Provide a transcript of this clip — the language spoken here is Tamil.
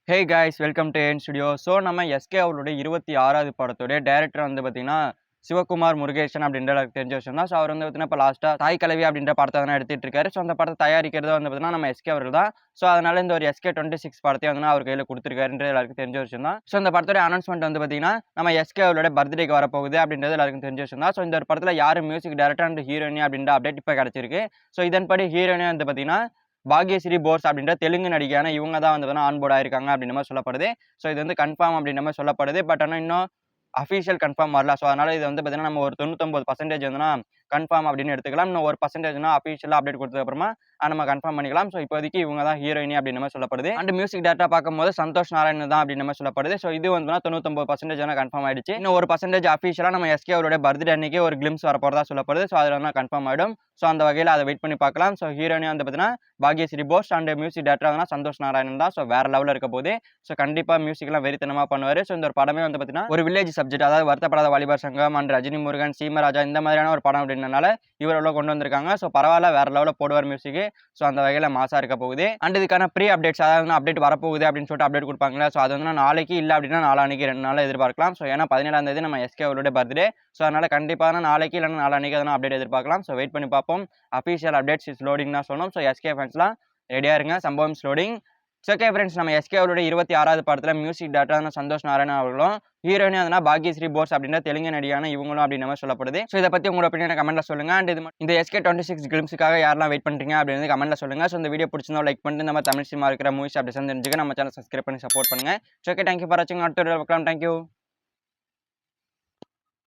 Hey guys welcome to N studio. So நம்ம எஸ்கே அவருடைய 26வது படத்துடைய டைரக்டர் வந்து பார்த்தீங்கன்னா சிவகுமார் முருகேசன் அப்படின்ற தெரிஞ்ச விஷயம் தான். ஸோ அவர் வந்து பார்த்தீங்கன்னா இப்போ லாஸ்ட்டாக தாய் கலவி அப்படின்ற படத்தை தான் எடுத்துட்டு இருக்காரு. ஸோ அந்த படத்தை தயாரிக்கிறது வந்து பார்த்தீங்கன்னா நம்ம எஸ்கே அவர்கள் தான். ஸோ அதனால இந்த ஒரு SK26 படத்தை வந்து அவர் கையில் கொடுத்துருக்காருன்றது எல்லாருக்கும் தெரிஞ்ச விஷயம் தான். ஸோ இந்த படத்தோட அனௌன்ஸ்மெண்ட் வந்து பார்த்தீங்கன்னா நம்ம எஸ்கே அவரோட பர்த்டேக்கு வரப்போகுது அப்படின்றது எல்லாருக்கும் தெரிஞ்ச விஷயம் தான். ஸோ இந்த ஒரு படத்தில் யார் மியூசிக் டைரக்டர் அண்ட் ஹீரோயினி அப்படின்ற அப்டேட் இப்போ கிடச்சிருக்கு. ஸோ இதன்படி ஹீரோயினி வந்து பார்த்தீங்கன்னா பாக்யஸ்ரீ போஸ் அப்படின்ற தெலுங்கு நடிகையான இவங்க தான் வந்து ஆன்போர்ட் ஆயிருக்காங்க அப்படின்ற மாதிரி சொல்லப்படுது. ஸோ இது வந்து கன்ஃபார்ம் அப்படின்ற மாதிரி சொல்லப்படுது. பட் ஆனால் இன்னும் அஃபீஷியல் கன்ஃபார்ம் வரல. ஸோ அதனால இது வந்து பார்த்தீங்கன்னா நம்ம ஒரு 99% வந்துன்னா கன்ஃபார்ம் அப்படின்னு எடுத்துக்கலாம். இன்னும் 1% அஃபீஷியலா அப்டேட் கொடுத்ததுக்கு அப்புறமா நம்ம கன்ஃபார்ம் பண்ணிக்கலாம். ஸோ இப்போதைக்கு இவங்க தான் ஹீரோயினி அப்படின்ற மாதிரி சொல்லப்படுது. அண்ட் மியூசிக் டேரக்டா பார்க்கும்போது சந்தோஷ் நாராயண் தான் அப்படின்ற மாதிரி சொல்லப்படுது. ஸோ இது வந்து 99% கன்ஃபார்ம் ஆயிடுச்சு. இன்னும் 1% அஃபீஷியலா நம்ம எஸ்கே அவருடைய பர்த்டே அன்னைக்கு ஒரு கிளிம்ஸ் வரப்போறதா சொல்லப்படுது. ஸோ அதில் வந்து கன்ஃபார்ம் ஆயிடும். ஸோ அந்த வகையில் அதை வெயிட் பண்ணி பார்க்கலாம். ஸோ ஹீரோயினி வந்து பார்த்தீங்கன்னா Bhagyashree Bose and music director வந்து சந்தோஷ் நாராயணன் தான். ஸோ வேற லெவலில் இருக்க போது. ஸோ கண்டிப்பாக மியூசிக்லாம் வெறித்தனமாக பண்ணுவார். ஸோ இந்த ஒரு படமே வந்து பார்த்தீங்கன்னா ஒரு வில்லேஜ் சப்ஜெக்ட், அதாவது வருத்தப்படாத வாலிபர் சங்கம் அண்ட் ரஜினி முருகன் சீமராஜா இந்த மாதிரியான ஒரு படம் அப்படின்றனால இவரோட கொண்டு வந்திருக்காங்க. ஸோ பரவாயில்ல, வேற லெவலில் போடுவார் மியூசிக். ஸோ அந்த வகையில் மாசா இருக்க போகுது. அண்ட் இதுக்கான ப்ரீ அப்டேட்ஸ், அதாவது அப்டேட் வரப்போகுது அப்படின்னு சொல்லிட்டு அப்டேட் கொடுப்பாங்களா. ஸோ அது வந்து நாளைக்கு இல்லை அப்படின்னா நாளானிக்கு 2 நாள் எதிர்பார்க்கலாம். ஸோ ஏன்னா 17ஆம் தேதி நம்ம எஸ்கே அவருடைய பர்த்டே. ஸோ அதனால கண்டிப்பான நாளைக்கு இல்லைன்னா நாளானிக்கு அதனால் அப்டேட் எதிர்பார்க்கலாம். ஸோ வெயிட் பண்ணி பார்ப்போம். அஃபீஷியல் அப்டேட்ஸ் இஸ் லோடிங் தான் சொன்னோம். ஸோ எஸ்கே ஃபேன்ஸ்லாம் ரெடியாக இருங்க, சம்பவம் லோடிங். ஸோ ஓகே ஃப்ரெண்ட்ஸ், நம்ம எஸ்கே அவருடைய 26வது படத்தில் மியூசிக் டேரக்டரான சந்தோஷ் நாராயணன் அவர்களும் ஹீரோயினி அதனால் பாக்யஸ்ரீ போஸ் அப்படின்ற தெலுங்கு நடிகையான இவங்களும் அப்படின்ற மாதிரி சொல்லப்படுது. ஸோ இதை பற்றி உங்களோட ஒப்பீனியனை கமெண்ட்ல சொல்லுங்க. அண்ட் இந்த SK26 கிளிம்ஸுக்காக யாரெல்லாம் வெயிட் பண்ணுறீங்க அப்படின்னு கமெண்ட்ல சொல்லுங்க. ஸோ இந்த வீடியோ பிடிச்சிருந்தா லைக் பண்ணிட்டு நம்ம தமிழ் சினிமா இருக்கிற மூவிஸ் அப்படி தெரிஞ்சுக்க நம்ம சேனல் சப்ஸ்கிரைப் பண்ணி சப்போர்ட் பண்ணுங்க. ஸோ ஓகே, தேங்க்யூ ஃபார் வாட்சிங். அடுத்த வீடியோ பார்க்கலாம். தேங்க்யூ.